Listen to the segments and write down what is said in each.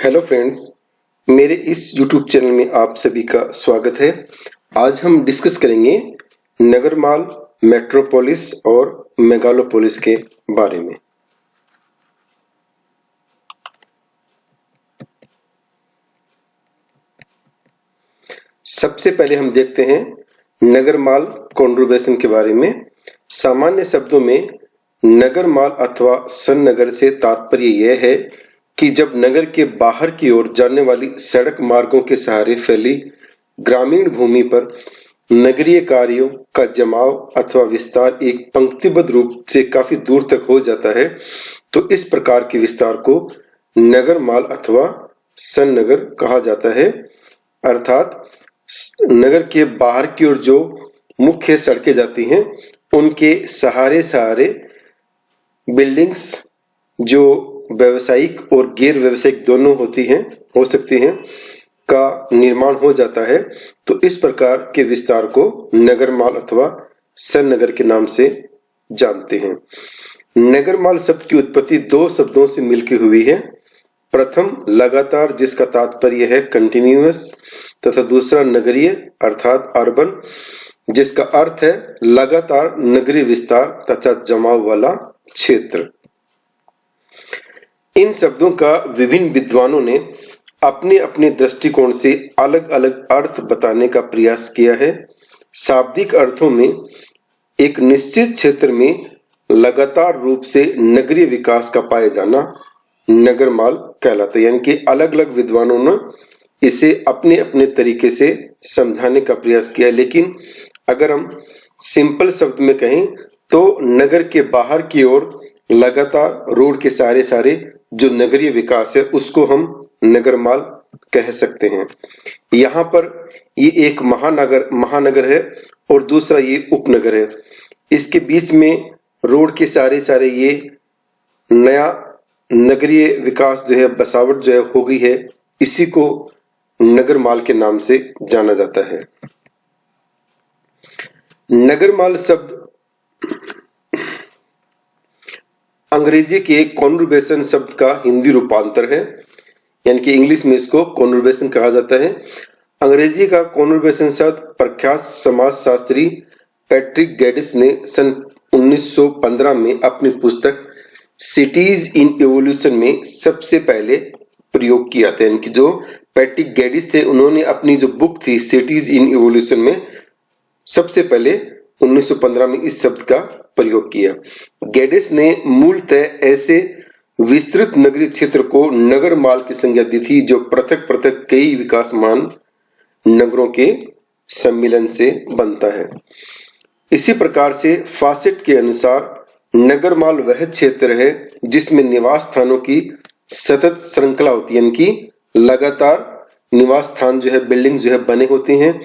Hello friends, मेरे इस YouTube channel में आप सभी का स्वागत है। आज हम डिस्कस करेंगे नगरमाल, मेट्रोपोलिस और मेगालोपोलिस के बारे में। सबसे पहले हम देखते हैं नगरमाल कॉन्ट्रीब्यूशन के बारे में। सामान्य शब्दों में नगरमाल अथवा सन्नगर से तात्पर्य यह है कि जब नगर के बाहर की ओर जाने वाली सड़क मार्गों के सहारे फैली ग्रामीण भूमि पर नगरीय कार्यों का जमाव अथवा विस्तार एक पंक्तिबद्ध रूप से काफी दूर तक हो जाता है, तो इस प्रकार के विस्तार को नगरमाल अथवा सन्नगर कहा जाता है। अर्थात नगर के बाहर की ओर जो मुख्य सड़कें जाती हैं, उनके सहारे सहारे बिल्डिंग्स जो व्यावसायिक और गैर व्यावसायिक दोनों हो सकती हैं का निर्माण हो जाता है, तो इस प्रकार के विस्तार को नगरमाल अथवा सन्नगर के नाम से जानते हैं। नगरमाल शब्द की उत्पत्ति दो शब्दों से मिलकर हुई है। प्रथम लगातार, जिसका तात्पर्य है कंटिन्यूअस, तथा दूसरा नगरीय अर्थात अर्बन, जिसका अर्थ है लगातार नगरीय विस्तार तथा जमाव वाला क्षेत्र। इन शब्दों का विभिन्न विद्वानों ने अपने अपने दृष्टिकोण से अलग अलग अर्थ बताने का प्रयास किया है। शाब्दिक अर्थों में एक निश्चित क्षेत्र में लगातार रूप से नगरीय विकास का पाया जाना नगरमाल कहलाता है। यानी कि अलग अलग विद्वानों ने इसे अपने अपने तरीके से समझाने का प्रयास किया, लेकिन अगर हम सिंपल शब्द में कहें तो नगर के बाहर की ओर लगातार रोड के सारे जो नगरीय विकास है उसको हम नगरमाल कह सकते हैं। यहाँ पर ये एक महानगर है और दूसरा ये उपनगर है। इसके बीच में रोड के सारे ये नया नगरीय विकास जो है, बसावट जो है हो गई है, इसी को नगरमाल के नाम से जाना जाता है। नगरमाल शब्द अंग्रेजी के कॉन्ट्रीब्यूशन शब्द का हिंदी रूपांतर है, यानी कि इंग्लिश में इसको कॉन्ट्रीब्यूशन कहा जाता है। अंग्रेजी का कॉन्ट्रीब्यूशन शब्द प्रख्यात समाजशास्त्री पैट्रिक गैडिस ने सन 1915 में अपनी पुस्तक सिटीज इन एवोल्यूशन में सबसे पहले प्रयोग किया था। यानी कि जो पैट्रिक गैडिस थे, उन्होंने अपनी जो बुक थी सिटीज इन एवोल्यूशन में सबसे पहले 1915 में इस शब्द का प्रयोग किया। गैडिस ने मूलतः ऐसे विस्तृत नगरीय क्षेत्र को नगरमाल की संज्ञा दी थी जो पृथक पृथक कई विकासमान नगरों के सम्मिलन से बनता है। इसी प्रकार से फॉसेट के अनुसार नगरमाल वह क्षेत्र है जिसमें निवास स्थानों की सतत श्रृंखला होती है, यानी कि लगातार निवास स्थान जो है, बिल्डिंग जो है बने होते हैं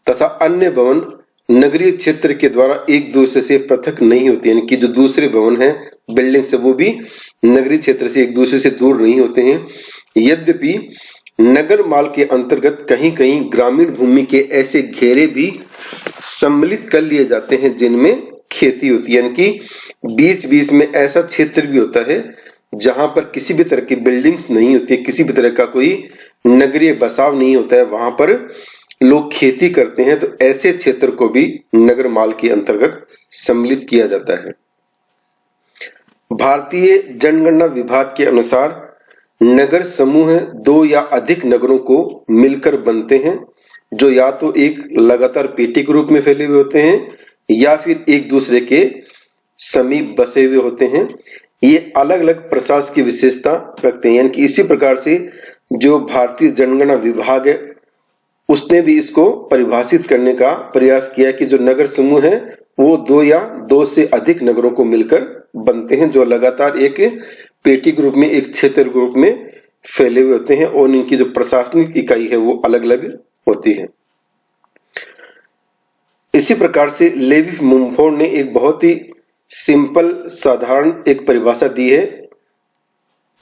तथा अन्य भवन नगरीय क्षेत्र के द्वारा एक दूसरे से पृथक नहीं होते, यानी कि जो दूसरे भवन हैं, बिल्डिंग से, वो भी नगरीय क्षेत्र से एक दूसरे से दूर नहीं होते हैं। यद्यपि नगरमाल के अंतर्गत कहीं कहीं ग्रामीण भूमि के ऐसे घेरे भी सम्मिलित कर लिए जाते हैं जिनमें खेती होती है, यानी कि बीच बीच में ऐसा क्षेत्र भी होता है जहां पर किसी भी तरह की बिल्डिंग्स नहीं होती है, किसी भी तरह का कोई नगरीय बसाव नहीं होता है, वहां पर लोग खेती करते हैं, तो ऐसे क्षेत्र को भी नगरमाल के अंतर्गत सम्मिलित किया जाता है। भारतीय जनगणना विभाग के अनुसार नगर समूह दो या अधिक नगरों को मिलकर बनते हैं, जो या तो एक लगातार पेटी के रूप में फैले हुए होते हैं या फिर एक दूसरे के समीप बसे हुए होते हैं। ये अलग अलग प्रशासन की विशेषता रखते हैं, यानी कि इसी प्रकार से जो भारतीय जनगणना विभाग है उसने भी इसको परिभाषित करने का प्रयास किया कि जो नगर समूह है वो दो या दो से अधिक नगरों को मिलकर बनते हैं, जो लगातार एक पेटी के रूप में, एक क्षेत्र के रूप में फैले हुए होते हैं और इनकी जो प्रशासनिक इकाई है वो अलग अलग होती है। इसी प्रकार से लेवी मुम्फोर्ड ने एक बहुत ही सिंपल साधारण एक परिभाषा दी है।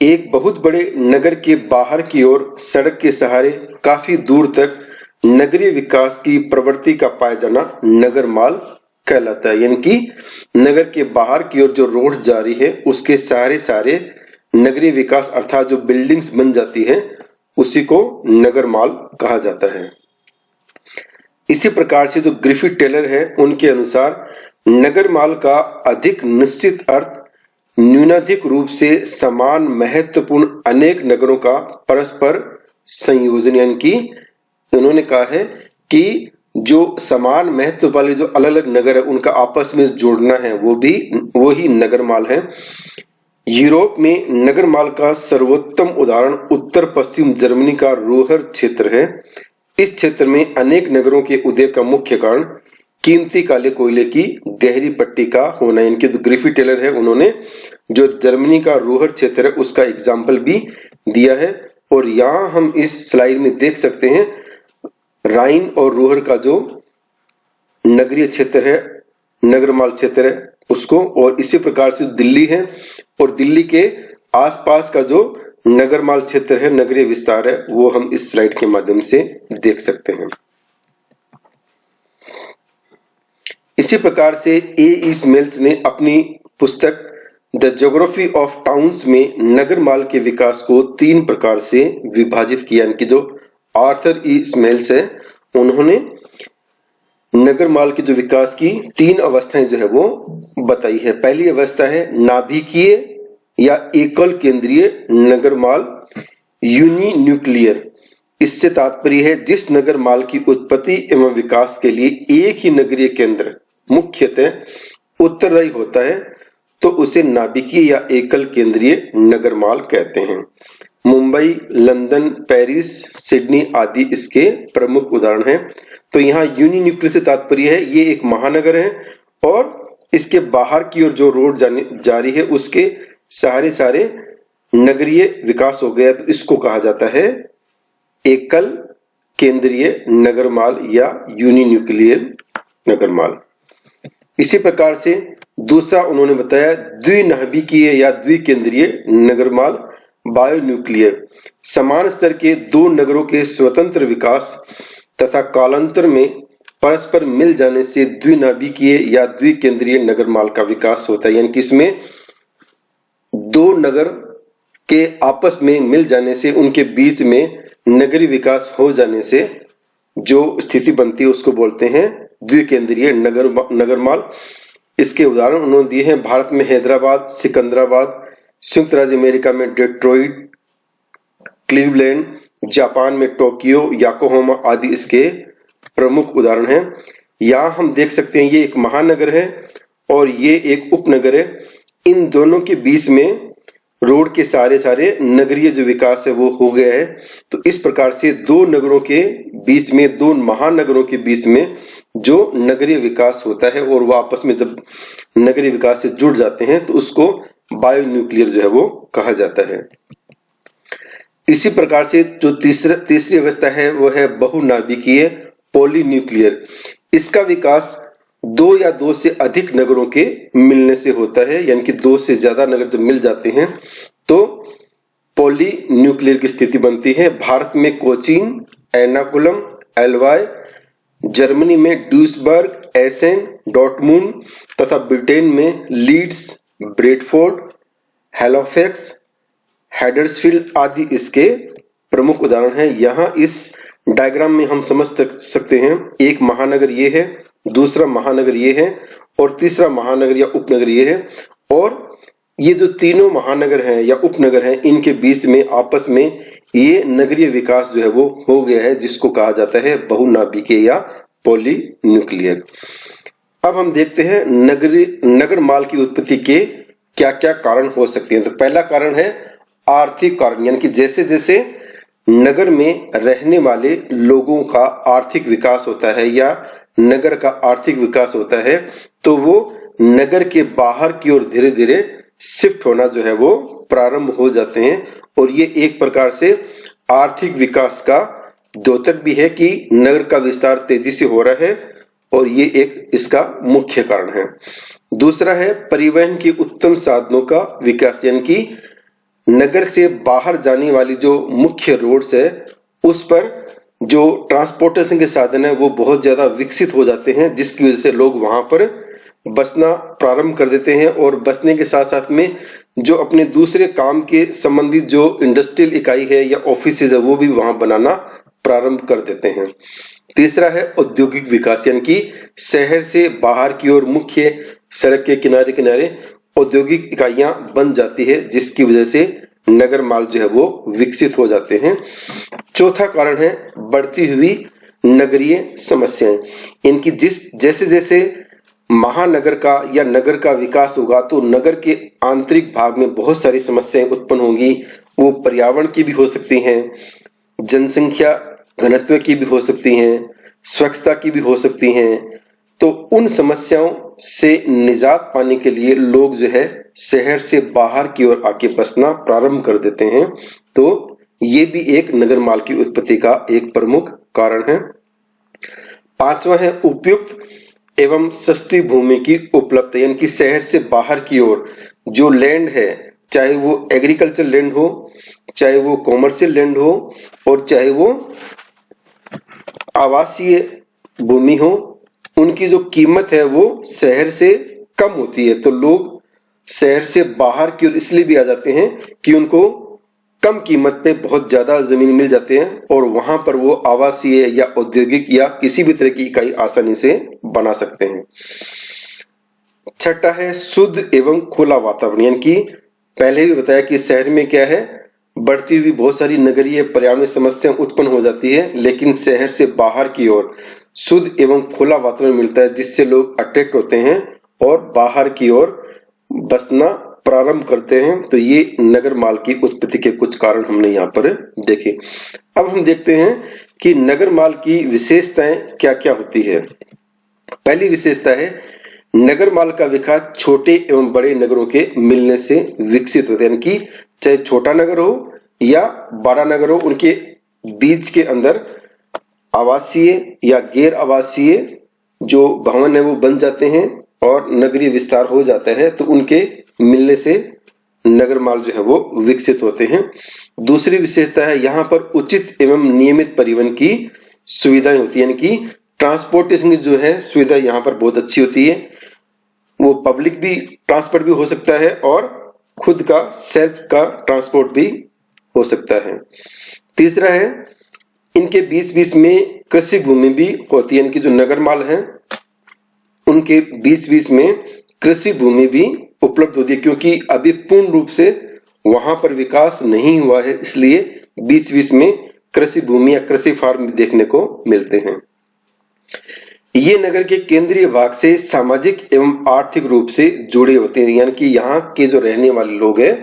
एक बहुत बड़े नगर के बाहर की ओर सड़क के सहारे काफी दूर तक नगरीय विकास की प्रवृत्ति का पाया जाना नगरमाल कहलाता है। यानी कि नगर के बाहर की ओर जो रोड जारी है उसके सारे नगरीय विकास अर्थात जो बिल्डिंग्स बन जाती है उसी को नगर माल कहा जाता है। इसी प्रकार से जो ग्रिफिथ टेलर है उनके अनुसार नगर माल का अधिक निश्चित अर्थ न्यूनाधिक रूप से समान महत्वपूर्ण अनेक नगरों का परस्पर संयोजन, यानी कि उन्होंने कहा है कि जो समान महत्व वाले जो अलग अलग नगर है उनका आपस में जोड़ना है वो ही नगर माल है। यूरोप में नगर माल का सर्वोत्तम उदाहरण उत्तर पश्चिम जर्मनी का रूहर क्षेत्र है। इस क्षेत्र में अनेक नगरों के उदय का मुख्य कारण कीमती काले कोयले की गहरी पट्टी का होना है। इनके जो ग्रिफिथ टेलर है उन्होंने जो जर्मनी का रूहर क्षेत्र है उसका एग्जाम्पल भी दिया है। और यहाँ हम इस स्लाइड में देख सकते हैं राइन और रूहर का जो नगरीय क्षेत्र है, नगरमाल क्षेत्र है उसको, और इसी प्रकार से दिल्ली है और दिल्ली के आसपास का जो नगरमाल क्षेत्र है, नगरीय विस्तार है, वो हम इस स्लाइड के माध्यम से देख सकते हैं। इसी प्रकार से ए स्मेल्स ने अपनी पुस्तक द ज्योग्राफी ऑफ टाउन्स में नगरमाल के विकास को 3 प्रकार से विभाजित किया। इनकी जो आर्थर ई स्मेल्स है उन्होंने नगरमाल के जो विकास की 3 अवस्थाएं जो है वो बताई है। पहली अवस्था है नाभिकीय या एकल केंद्रीय नगरमाल, यूनिन्यूक्लियर। इससे तात्पर्य है जिस नगरमाल की उत्पत्ति एवं विकास के लिए एक ही नगरीय केंद्र मुख्यतः उत्तरदायी होता है तो उसे नाभिकीय या एकल केंद्रीय नगरमाल कहते हैं। मुंबई, लंदन, पेरिस, सिडनी आदि इसके प्रमुख उदाहरण हैं। तो यहाँ यूनिन्यूक्लियर से तात्पर्य है ये एक महानगर है और इसके बाहर की ओर जो रोड जारी है उसके सारे नगरीय विकास हो गया, तो इसको कहा जाता है एकल केंद्रीय नगरमाल या यूनिन्यूक्लियर नगरमाल। इसी प्रकार से दूसरा उन्होंने बताया द्विनाभिकीय या द्विकेंद्रीय नगरमाल, बायोन्यूक्लियर। समान स्तर के 2 नगरों के स्वतंत्र विकास तथा कालांतर में परस्पर मिल जाने से द्विनाभिकीय या द्विकेंद्रीय नगरमाल का विकास होता है। यानी कि इसमें 2 नगर के आपस में मिल जाने से उनके बीच में नगरीय विकास हो जाने से जो स्थिति बनती है उसको बोलते हैं द्विकेंद्रीय नगरमाल। इसके उदाहरण उन्होंने दिए हैं भारत में हैदराबाद, सिकंदराबाद, संयुक्त राज्य अमेरिका में डेट्रॉइट, क्लीवलैंड, जापान में टोक्यो, योकोहामा आदि इसके प्रमुख उदाहरण हैं। यहाँ हम देख सकते हैं ये एक महानगर है और ये एक उपनगर है। इन दोनों के बीच में रोड के सारे नगरीय जो विकास है वो हो गया है। तो इस प्रकार से 2 नगरों के बीच में, 2 महानगरों के बीच में जो नगरीय विकास होता है और वो आपस में जब नगरीय विकास से जुड़ जाते हैं तो उसको बायोन्यूक्लियर जो है वो कहा जाता है। इसी प्रकार से जो तीसरी अवस्था है वो है बहुनाभिकीय, पॉलीन्यूक्लियर। इसका विकास 2 या 2 से अधिक नगरों के मिलने से होता है, यानी कि 2 से ज्यादा नगर जब मिल जाते हैं तो पॉलीन्यूक्लियर की स्थिति बनती है। भारत में कोचीन, एर्नाकुलम, एल्वाय, जर्मनी में ड्यूसबर्ग, एसेन, डॉर्टमुंड तथा ब्रिटेन में लीड्स, ब्रेडफोर्ड, हैलोफैक्स, हैडर्सफील्ड आदि इसके प्रमुख उदाहरण हैं। यहाँ इस डायग्राम में हम समझ सकते हैं एक महानगर ये है, दूसरा महानगर ये है और तीसरा महानगर या उपनगर ये है। और ये जो तीनों महानगर हैं या उपनगर हैं इनके बीच में आपस में ये नगरीय विकास जो है वो हो गया है, जिसको कहा जाता है बहुनाभिकीय या पॉलीन्यूक्लियर। अब हम देखते हैं नगर माल की उत्पत्ति के क्या क्या कारण हो सकते हैं। तो पहला कारण है आर्थिक कारण, यानी कि जैसे जैसे नगर में रहने वाले लोगों का आर्थिक विकास होता है या नगर का आर्थिक विकास होता है तो वो नगर के बाहर की ओर धीरे धीरे शिफ्ट होना जो है वो प्रारंभ हो जाते हैं। और ये एक प्रकार से आर्थिक विकास का द्योतक भी है कि नगर का विस्तार तेजी से हो रहा है और ये एक इसका मुख्य कारण है। दूसरा है परिवहन के उत्तम साधनों का विकास, यानी कि नगर से बाहर जाने वाली जो मुख्य रोड्स है उस पर जो ट्रांसपोर्टेशन के साधन है वो बहुत ज्यादा विकसित हो जाते हैं, जिसकी वजह से लोग वहां पर बसना प्रारंभ कर देते हैं और बसने के साथ साथ में जो अपने दूसरे काम के संबंधित जो इंडस्ट्रियल इकाई है या ऑफिसेज है वो भी वहां बनाना प्रारंभ कर देते हैं। तीसरा है औद्योगिक विकास, यानी कि शहर से बाहर की ओर मुख्य सड़क के किनारे किनारे औद्योगिक इकाइयां बन जाती है, जिसकी वजह से नगर माल जो है वो विकसित हो जाते हैं। चौथा कारण है बढ़ती हुई नगरीय समस्याएं। इनकी जैसे जैसे महानगर का या नगर का विकास होगा तो नगर के आंतरिक भाग में बहुत सारी समस्याएं उत्पन्न होंगी। वो पर्यावरण की भी हो सकती हैं, जनसंख्या घनत्व की भी हो सकती हैं, स्वच्छता की भी हो सकती हैं। तो उन समस्याओं से निजात पाने के लिए लोग जो है शहर से बाहर की ओर आके बसना प्रारंभ कर देते हैं। तो ये भी एक नगर माल की उत्पत्ति का एक प्रमुख कारण है। पांचवा है उपयुक्त एवं सस्ती भूमि की उपलब्धता, यानी कि शहर से बाहर की ओर जो लैंड है, चाहे वो एग्रीकल्चर लैंड हो, चाहे वो कॉमर्शियल लैंड हो और चाहे वो आवासीय भूमि हो, उनकी जो कीमत है वो शहर से कम होती है। तो लोग शहर से बाहर की ओर इसलिए भी आ जाते हैं कि उनको कम कीमत पे बहुत ज्यादा जमीन मिल जाते हैं और वहां पर वो आवासीय या औद्योगिक या किसी भी तरह की इकाई आसानी से बना सकते हैं। छठा है शुद्ध एवं खुला वातावरण, यानी कि पहले भी बताया कि शहर में क्या है, बढ़ती हुई बहुत सारी नगरीय पर्यावरण समस्याएं उत्पन्न हो जाती है, लेकिन शहर से बाहर की ओर शुद्ध एवं खुला वातावरण मिलता है, जिससे लोग अट्रैक्ट होते हैं और बाहर की ओर बसना प्रारंभ करते हैं। तो ये नगर माल की उत्पत्ति के कुछ कारण हमने यहाँ पर देखे। अब हम देखते हैं कि नगर माल की विशेषताएं क्या क्या होती है। पहली विशेषता है नगर माल का विकास छोटे एवं बड़े नगरों के मिलने से विकसित होते हैं, यानी कि चाहे छोटा नगर हो या बड़ा नगर हो, उनके बीच के अंदर आवासीय या गैर आवासीय जो भवन है वो बन जाते हैं और नगरीय विस्तार हो जाता है। तो उनके मिलने से नगर माल जो है वो विकसित होते हैं। दूसरी विशेषता है यहाँ पर उचित एवं नियमित परिवहन की सुविधाएं होती है, यानी कि ट्रांसपोर्टेशन की जो है सुविधा यहाँ पर बहुत अच्छी होती है। वो पब्लिक भी ट्रांसपोर्ट भी हो सकता है और खुद का सेल्फ का ट्रांसपोर्ट भी हो सकता है। तीसरा है इनके बीच बीच में कृषि भूमि भी होती है, यानी कि जो नगर माल है उनके बीच बीच में कृषि भूमि भी उपलब्ध होती है, क्योंकि अभी पूर्ण रूप से वहां पर विकास नहीं हुआ है, इसलिए बीच बीच में कृषि भूमि या कृषि फार्म भी देखने को मिलते हैं। ये नगर के केंद्रीय भाग से सामाजिक एवं आर्थिक रूप से जुड़े होते हैं, यानी कि यहाँ के जो रहने वाले लोग हैं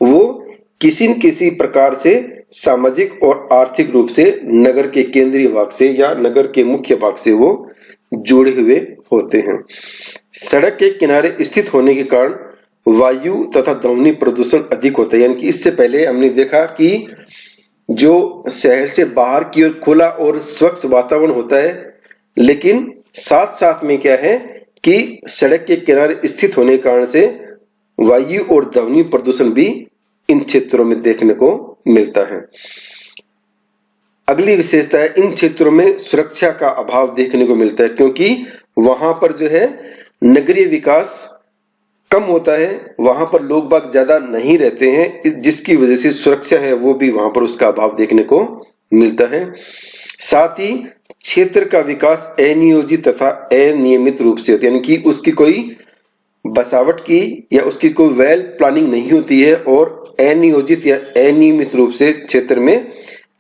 वो किसी न किसी प्रकार से सामाजिक और आर्थिक रूप से नगर के केंद्रीय भाग से या नगर के मुख्य भाग से वो जुड़े हुए होते हैं। सड़क के किनारे स्थित होने के कारण वायु तथा ध्वनि प्रदूषण अधिक होता है, यानी कि इससे पहले हमने देखा कि जो शहर से बाहर की ओर खुला और स्वच्छ वातावरण होता है, लेकिन साथ साथ में क्या है कि सड़क के किनारे स्थित होने के कारण से वायु और ध्वनि प्रदूषण भी इन क्षेत्रों में देखने को मिलता है। अगली विशेषता है इन क्षेत्रों में सुरक्षा का अभाव देखने को मिलता है, क्योंकि वहां पर जो है नगरीय विकास कम होता है, वहां पर लोग बाग ज्यादा नहीं रहते हैं, जिसकी वजह से सुरक्षा है वो भी वहां पर उसका अभाव देखने को मिलता है। साथ ही क्षेत्र का विकास अनियोजित तथा अनियमित रूप से होती है, यानी कि उसकी कोई बसावट की या उसकी कोई वेल प्लानिंग नहीं होती है और अनियोजित या अनियमित रूप से क्षेत्र में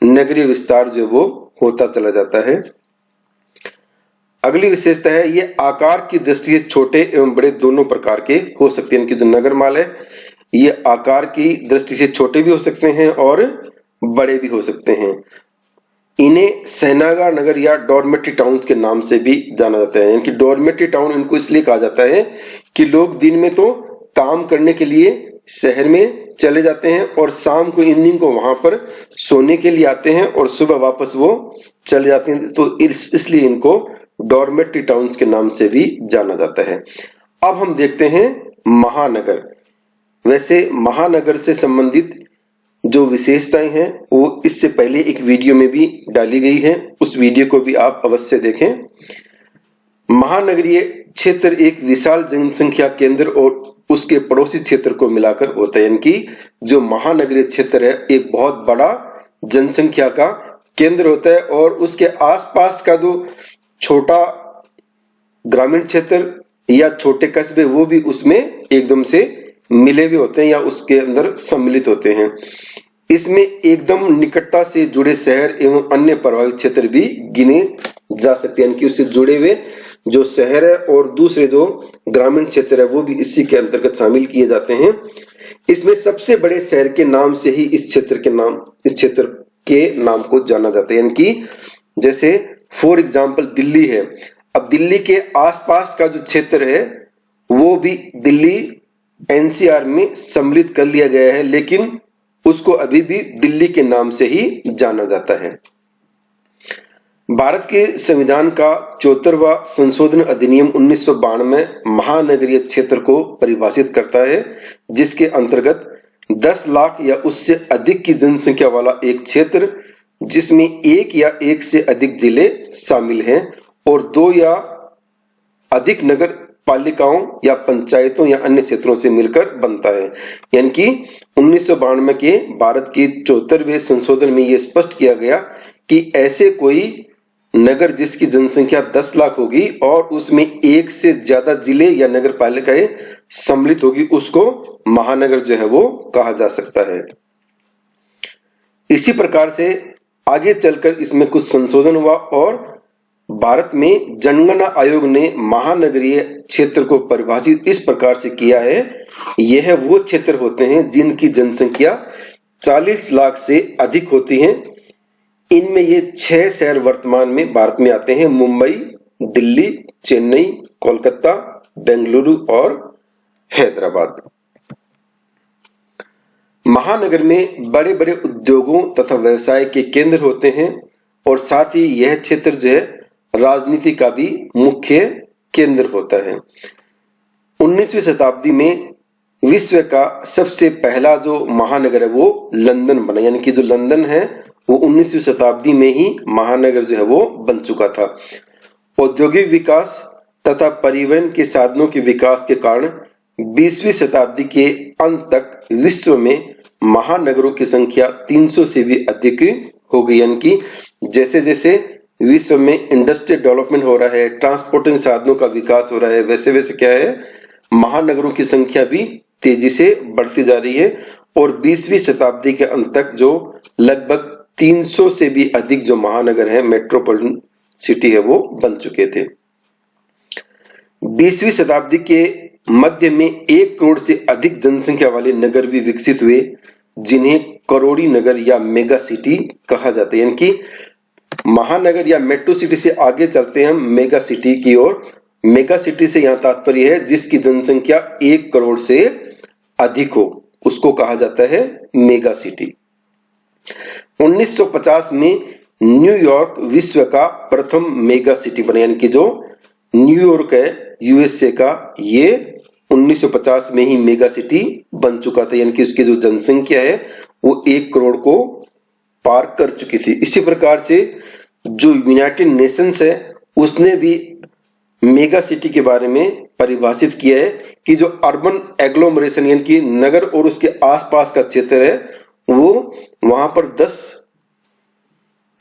नगरीय विस्तार जो वो होता चला जाता है। अगली विशेषता है ये आकार की दृष्टि से छोटे एवं बड़े दोनों प्रकार के हो सकते हैं, इनकी जो नगर माल है ये आकार की दृष्टि से छोटे भी हो सकते हैं और बड़े भी हो सकते हैं। इन्हें सेनागार नगर या डॉर्मेट्री टाउन्स के नाम से भी जाना जाता है, यानी कि डॉर्मेट्री टाउन इनको इसलिए कहा जाता है कि लोग दिन में तो काम करने के लिए शहर में चले जाते हैं और शाम को इवनिंग को वहां पर सोने के लिए आते हैं और सुबह वापस वो चले जाते हैं, तो इसलिए इनको डॉर्मेट्री टाउन्स के नाम से भी जाना जाता है। अब हम देखते हैं महानगर। वैसे महानगर से संबंधित जो विशेषताएं हैं वो इससे पहले एक वीडियो में भी डाली गई है, उस वीडियो को भी आप अवश्य देखें। महानगरीय क्षेत्र एक विशाल जनसंख्या केंद्र और उसके पड़ोसी क्षेत्र को मिलाकर होता है। यानी कि जो महानगरीय क्षेत्र है एक बहुत बड़ा जनसंख्या का केंद्र होता है और उसके आसपास का जो छोटा ग्रामीण क्षेत्र या छोटे कस्बे वो भी उसमें एकदम से मिले हुए होते हैं या उसके अंदर सम्मिलित होते हैं। इसमें एकदम निकटता से जुड़े शहर एवं अन्य प्रभावित क्षेत्र भी गिने जा सकते हैं। यानी कि उससे जुड़े हुए जो शहर है और दूसरे जो ग्रामीण क्षेत्र है वो भी इसी के अंतर्गत शामिल किए जाते हैं। इसमें सबसे बड़े शहर के नाम से ही इस क्षेत्र के नाम को जाना जाता है। यानी कि जैसे फॉर एग्जाम्पल दिल्ली है, अब दिल्ली के आसपास का जो क्षेत्र है वो भी दिल्ली एनसीआर में सम्मिलित कर लिया गया है, लेकिन उसको अभी भी दिल्ली के नाम से ही जाना जाता है। भारत के संविधान का 74वां संशोधन अधिनियम 1992 महानगरीय क्षेत्र को परिभाषित करता है, जिसके अंतर्गत 10 लाख या उससे अधिक की जनसंख्या वाला एक क्षेत्र जिसमें एक या एक से अधिक जिले शामिल हैं और 2 या अधिक नगर पालिकाओं या पंचायतों या अन्य क्षेत्रों से मिलकर बनता है। यानी कि 1992 के भारत के 74वें संशोधन में यह स्पष्ट किया गया कि ऐसे कोई नगर जिसकी जनसंख्या 10 लाख होगी और उसमें एक से ज्यादा जिले या नगर पालिकाएं सम्मिलित होगी उसको महानगर जो है वो कहा जा सकता है। इसी प्रकार से आगे चलकर इसमें कुछ संशोधन हुआ और भारत में जनगणना आयोग ने महानगरीय क्षेत्र को परिभाषित इस प्रकार से किया है, यह वो क्षेत्र होते हैं जिनकी जनसंख्या 40 लाख से अधिक होती है। इनमें ये 6 शहर वर्तमान में भारत में आते हैं: मुंबई, दिल्ली, चेन्नई, कोलकाता, बेंगलुरु और हैदराबाद। महानगर में बड़े बड़े उद्योगों तथा व्यवसाय के केंद्र होते हैं और साथ ही यह क्षेत्र जो है राजनीति का भी मुख्य केंद्र होता है। 19वीं शताब्दी में विश्व का सबसे पहला जो महानगर है वो लंदन बना। यानी कि जो लंदन है वो 19वीं शताब्दी में ही महानगर जो है वो बन चुका था। औद्योगिक विकास तथा परिवहन के साधनों के विकास के कारण 20वीं शताब्दी के अंत तक विश्व में महानगरों की संख्या 300 से भी अधिक हो गई। यानी कि जैसे जैसे विश्व में इंडस्ट्रियल डेवलपमेंट हो रहा है, ट्रांसपोर्टेशन साधनों का विकास हो रहा है, वैसे वैसे क्या है महानगरों की संख्या भी तेजी से बढ़ती जा रही है और 20वीं शताब्दी के अंत तक जो लगभग 300 से भी अधिक जो महानगर है, मेट्रोपॉलिटन सिटी है, वो बन चुके थे। 20वीं शताब्दी के मध्य में 1 करोड़ से अधिक जनसंख्या वाले नगर भी विकसित हुए जिन्हें करोड़ी नगर या मेगा सिटी कहा जाता है। यानी कि महानगर या मेट्रो सिटी से आगे चलते हैं हम मेगा सिटी की ओर। मेगा सिटी से यहां तात्पर्य है जिसकी जनसंख्या 1 करोड़ से अधिक हो, उसको कहा जाता है मेगा सिटी। 1950 में न्यूयॉर्क विश्व का प्रथम मेगा सिटी बना। यानी कि जो न्यूयॉर्क है यूएसए का, ये 1950 में ही मेगा सिटी बन चुका था। यानी कि उसकी जो जनसंख्या है वो 1 करोड़ को पार कर चुकी थी। इसी प्रकार से जो यूनाइटेड नेशंस है उसने भी मेगा सिटी के बारे में परिभाषित किया है कि जो अर्बन एग्लोमरेशन यानी कि नगर और उसके आसपास का क्षेत्र है वो वहां पर 10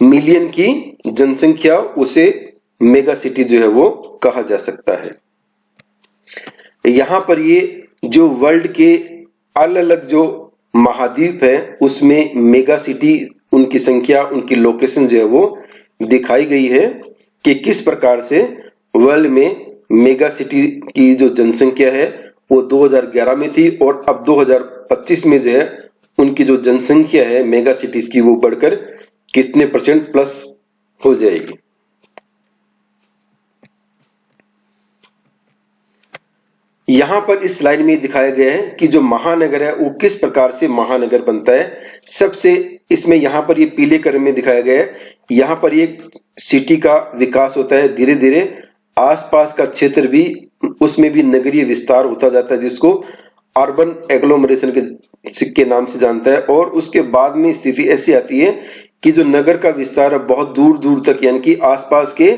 मिलियन की जनसंख्या उसे मेगा सिटी जो है वो कहा जा सकता है। यहां पर ये जो वर्ल्ड के अलग अलग जो महाद्वीप है उसमें मेगा सिटी उनकी संख्या, उनकी लोकेशन जो है वो दिखाई गई है कि किस प्रकार से वर्ल्ड में मेगा सिटी की जो जनसंख्या है वो 2011 में थी और अब 2025 में जो है उनकी जो जनसंख्या है मेगा सिटीज की वो बढ़कर कितने % प्लस हो जाएगी। यहां पर इस स्लाइड में दिखाया गया है कि जो महानगर है वो किस प्रकार से महानगर बनता है। सबसे इसमें यहां पर ये पीले कलर में दिखाया गया है, यहां पर ये सिटी का विकास होता है, धीरे धीरे आसपास का क्षेत्र भी उसमें भी नगरीय विस्तार होता जाता है जिसको अर्बन एग्लोमरेशन के नाम से जानता है। और उसके बाद में स्थिति ऐसी आती है कि जो नगर का विस्तार है बहुत दूर दूर तक, यानी कि आसपास के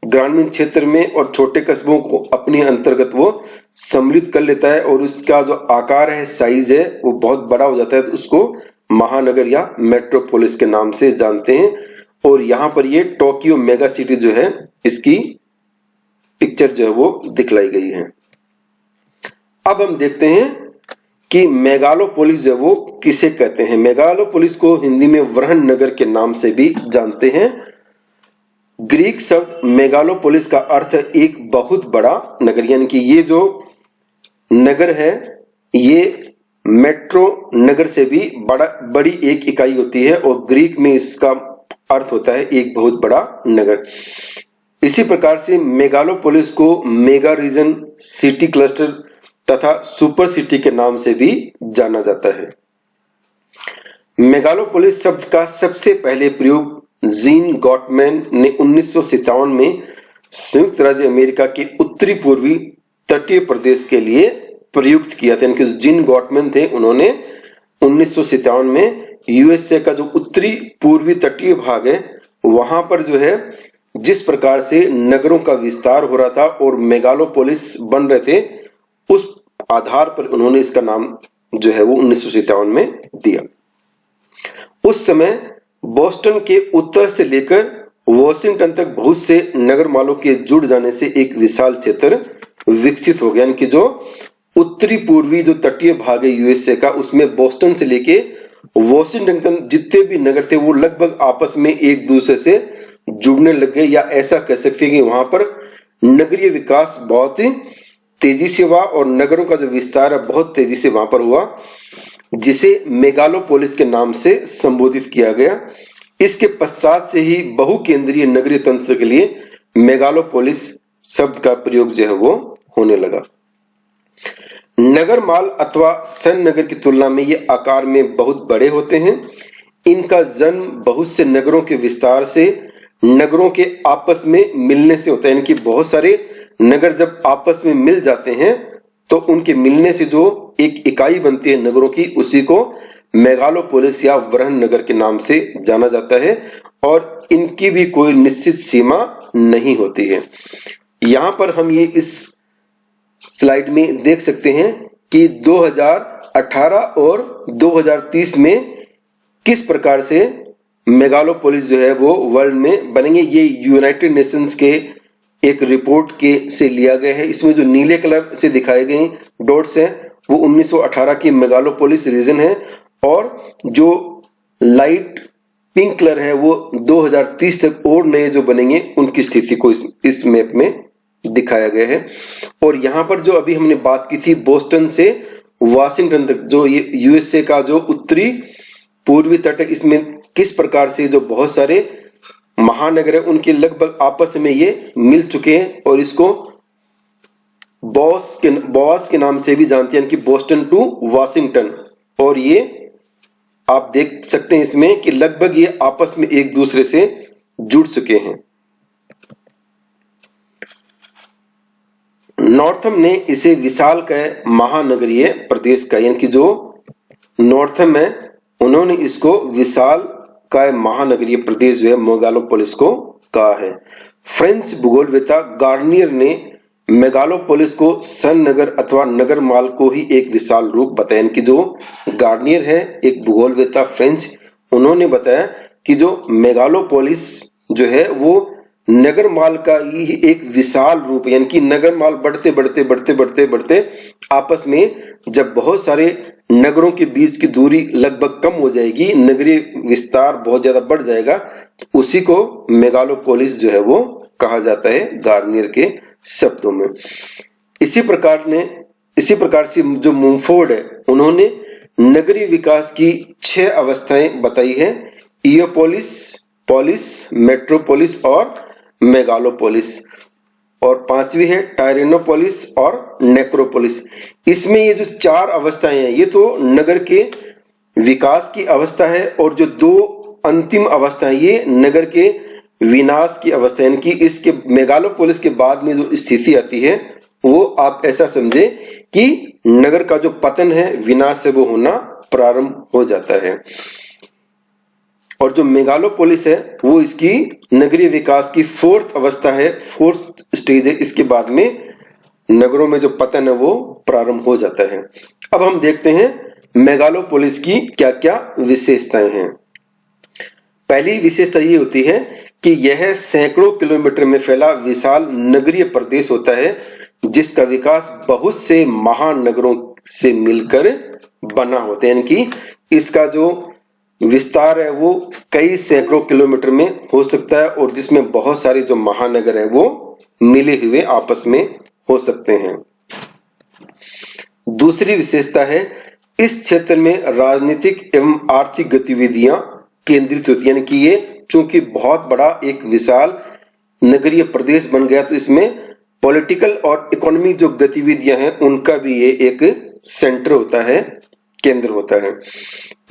ग्रामीण क्षेत्र में और छोटे कस्बों को अपने अंतर्गत वो सम्मिलित कर लेता है और उसका जो आकार है, साइज है, वो बहुत बड़ा हो जाता है, तो उसको महानगर या मेट्रोपोलिस के नाम से जानते हैं। और यहाँ पर ये टोक्यो मेगा सिटी जो है, इसकी पिक्चर जो है वो दिखलाई गई है। अब हम देखते हैं कि मेगालोपोलिस जो है वो किसे कहते हैं। मेगालोपोलिस को हिंदी में वृहन नगर के नाम से भी जानते हैं। ग्रीक शब्द मेगालोपोलिस का अर्थ एक बहुत बड़ा नगर, यानी कि ये जो नगर है ये मेट्रो नगर से भी बड़ी एक इकाई होती है और ग्रीक में इसका अर्थ होता है एक बहुत बड़ा नगर। इसी प्रकार से मेगालोपोलिस को मेगा रीजन, सिटी क्लस्टर तथा सुपर सिटी के नाम से भी जाना जाता है। मेगालोपोलिस शब्द का सबसे पहले प्रयोग जीन गॉटमैन ने 1957 में संयुक्त राज्य अमेरिका के उत्तरी पूर्वी तटीय प्रदेश के लिए प्रयुक्त किया था। यानी कि जीन गॉटमैन थे, उन्होंने 1957 में यूएसए का जो उत्तरी पूर्वी तटीय भाग है वहां पर जो है जिस प्रकार से नगरों का विस्तार हो रहा था और मेगालोपोलिस बन रहे थे, उस आधार पर उन्होंने इसका नाम जो है वो 1957 में दिया। उस समय बोस्टन के उत्तर से लेकर वॉशिंगटन तक बहुत से नगर मालों के जुड़ जाने से एक विशाल क्षेत्र विकसित हो गया। यानी कि जो उत्तरी पूर्वी जो तटीय भाग है यूएसए का, उसमें बोस्टन से लेके वॉशिंगटन तक जितने भी नगर थे वो लगभग आपस में एक दूसरे से जुड़ने लग गए, या ऐसा कह सकते हैं कि वहां पर नगरीय विकास बहुत तेजी से हुआ और नगरों का जो विस्तार है बहुत तेजी से वहां पर हुआ, जिसे मेगालोपोलिस के नाम से संबोधित किया गया। इसके पश्चात से ही बहुकेंद्रीय नगरीय तंत्र के लिए मेगालोपोलिस शब्द का प्रयोग जो है वो होने लगा। नगर माल अथवा सन नगर की तुलना में ये आकार में बहुत बड़े होते हैं। इनका जन्म बहुत से नगरों के विस्तार से, नगरों के आपस में मिलने से होता है। यानी कि बहुत सारे नगर जब आपस में मिल जाते हैं तो उनके मिलने से जो एक इकाई बनती है नगरों की, उसी को मेगालोपोलिस या वृहन नगर के नाम से जाना जाता है और इनकी भी कोई निश्चित सीमा नहीं होती है। यहां पर हम ये इस स्लाइड में देख सकते हैं कि 2018 और 2030 में किस प्रकार से मेगालोपोलिस जो है वो वर्ल्ड में बनेंगे। ये यूनाइटेड नेशंस के एक रिपोर्ट के से लिया गया है। इसमें जो नीले कलर से दिखाए गए डॉट्स हैं वो 1918 की मेगालोपोलिस रीजन है और जो लाइट पिंक कलर है वो 2030 तक और नए जो बनेंगे उनकी स्थिति को इस मैप में दिखाया गया है। और यहाँ पर जो अभी हमने बात की थी बोस्टन से वाशिंगटन तक, जो ये यूएसए का जो उत्तरी पूर्वी तट है, इसमें किस प्रकार से जो बहुत सारे महानगर है उनके लगभग आपस में ये मिल चुके हैं और इसको बॉस के नाम से भी जानते हैं कि बोस्टन टू वाशिंगटन। और ये आप देख सकते हैं इसमें कि लगभग ये आपस में एक दूसरे से जुड़ चुके हैं। नॉर्थम ने इसे विशालकाय महानगरीय प्रदेश का, यानी कि जो नॉर्थम है उन्होंने इसको विशालकाय महानगरीय प्रदेश जो है मेगालोपोलिस को कहा है। फ्रेंच भूगोलवेत्ता गार्नियर ने मेगालोपोलिस को सन नगर अथवा नगर माल को ही एक विशाल रूप बताया। कि जो गार्नियर है एक भूगोलवेत्ता फ्रेंच, उन्होंने बताया कि जो मेगालोपोलिस जो है वो नगर माल का ही एक विशाल रूप, यानी कि नगर माल बढ़ते बढ़ते बढ़ते बढ़ते बढ़ते आपस में जब बहुत सारे नगरों के बीच की दूरी लगभग कम हो जाएगी, नगरीय विस्तार बहुत ज्यादा बढ़ जाएगा, तो उसी को मेगालोपोलिस जो है वो कहा जाता है गार्नियर के शब्दों में। इसी प्रकार से जो मुमफोर्ड है उन्होंने नगरीय विकास की 6 अवस्थाएं बताई है: इयोपोलिस, पोलिस, मेट्रोपोलिस और मेगालोपोलिस। और 5वीं है टायरेनोपोलिस और नेक्रोपोलिस। इसमें ये जो 4 अवस्थाएं हैं ये तो नगर के विकास की अवस्था है और जो 2 अंतिम अवस्थाएं ये नगर के विनाश की अवस्था है। यानी कि इसके मेगालोपोलिस के बाद में जो स्थिति आती है वो आप ऐसा समझे कि नगर का जो पतन है, विनाश से वो होना प्रारंभ हो जाता है। और जो मेगालोपोलिस है वो इसकी नगरीय विकास की फोर्थ अवस्था है, फोर्थ स्टेज है। इसके बाद में नगरों में जो पतन है वो प्रारंभ हो जाता है। अब हम देखते हैं मेगालोपोलिस की क्या क्या विशेषताएं हैं। पहली विशेषता ये होती है कि यह सैकड़ों किलोमीटर में फैला विशाल नगरीय प्रदेश होता है, जिसका विकास बहुत से महानगरों से मिलकर बना होता है। यानी कि इसका जो विस्तार है वो कई सैकड़ों किलोमीटर में हो सकता है और जिसमें बहुत सारे जो महानगर है वो मिले हुए आपस में हो सकते हैं। दूसरी विशेषता है, इस क्षेत्र में राजनीतिक एवं आर्थिक गतिविधियां केंद्रित होती है। यानी कि ये चूंकि बहुत बड़ा एक विशाल नगरीय प्रदेश बन गया तो इसमें पॉलिटिकल और इकोनॉमिक जो गतिविधियां हैं उनका भी ये एक सेंटर होता है, केंद्र होता है।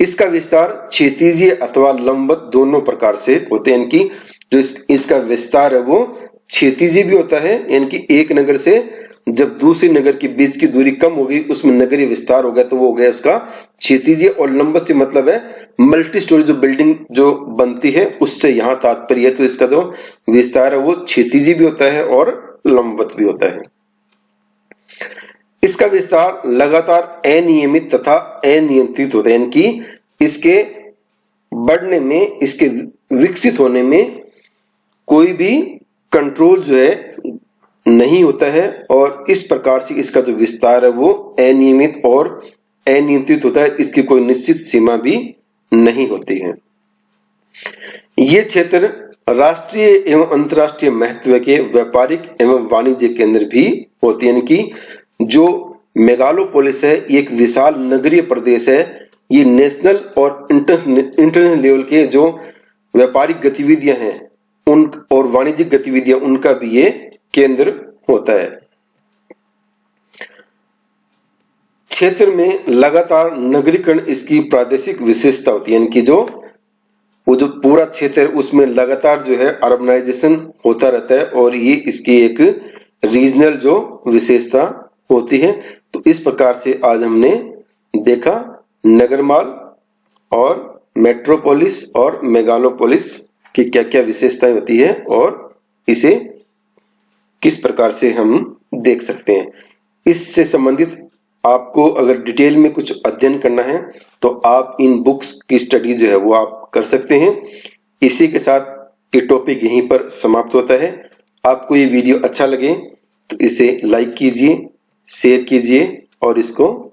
इसका विस्तार क्षैतिजीय अथवा लंबवत दोनों प्रकार से होते हैं। यानी कि जो इसका विस्तार है वो क्षैतिजीय भी होता है, यानी कि एक नगर से जब दूसरे नगर के बीच की दूरी कम होगी उसमें नगरीय विस्तार हो गया तो वो हो गया उसका क्षैतिजीय। और लंबवत से मतलब है मल्टी स्टोरी जो बिल्डिंग जो बनती है उससे यहाँ तात्पर्य है। तो इसका जो विस्तार है वो क्षैतिजीय भी होता है और लंबवत भी होता है। इसका विस्तार लगातार अनियमित तथा अनियंत्रित होता है। यानी कि इसके बढ़ने में, इसके विकसित होने में कोई भी कंट्रोल जो है नहीं होता है और इस प्रकार से इसका जो विस्तार है वो अनियमित और अनियंत्रित होता है। इसकी कोई निश्चित सीमा भी नहीं होती है। ये क्षेत्र राष्ट्रीय एवं अंतर्राष्ट्रीय महत्व के व्यापारिक एवं वाणिज्य केंद्र भी होते हैं। यानी कि जो मेगालोपोलिस है ये एक विशाल नगरीय प्रदेश है। ये नेशनल और इंटरनेशनल लेवल के जो व्यापारिक गतिविधियां हैं उन और वाणिज्यिक गतिविधियां उनका भी ये केंद्र होता है। क्षेत्र में लगातार नगरीकरण इसकी प्रादेशिक विशेषता होती है। यानी कि जो पूरा क्षेत्र है उसमें लगातार जो है अर्बनाइजेशन होता रहता है और ये इसकी एक रीजनल जो विशेषता होती है। तो इस प्रकार से आज हमने देखा नगरमाल और मेट्रोपोलिस और मेगालोपोलिस की क्या क्या विशेषताएं होती है और इसे किस प्रकार से हम देख सकते हैं। इससे संबंधित आपको अगर डिटेल में कुछ अध्ययन करना है तो आप इन बुक्स की स्टडी जो है वो आप कर सकते हैं। इसी के साथ ये टॉपिक यहीं पर समाप्त होता है। आपको ये वीडियो अच्छा लगे तो इसे लाइक कीजिए, शेयर कीजिए और इसको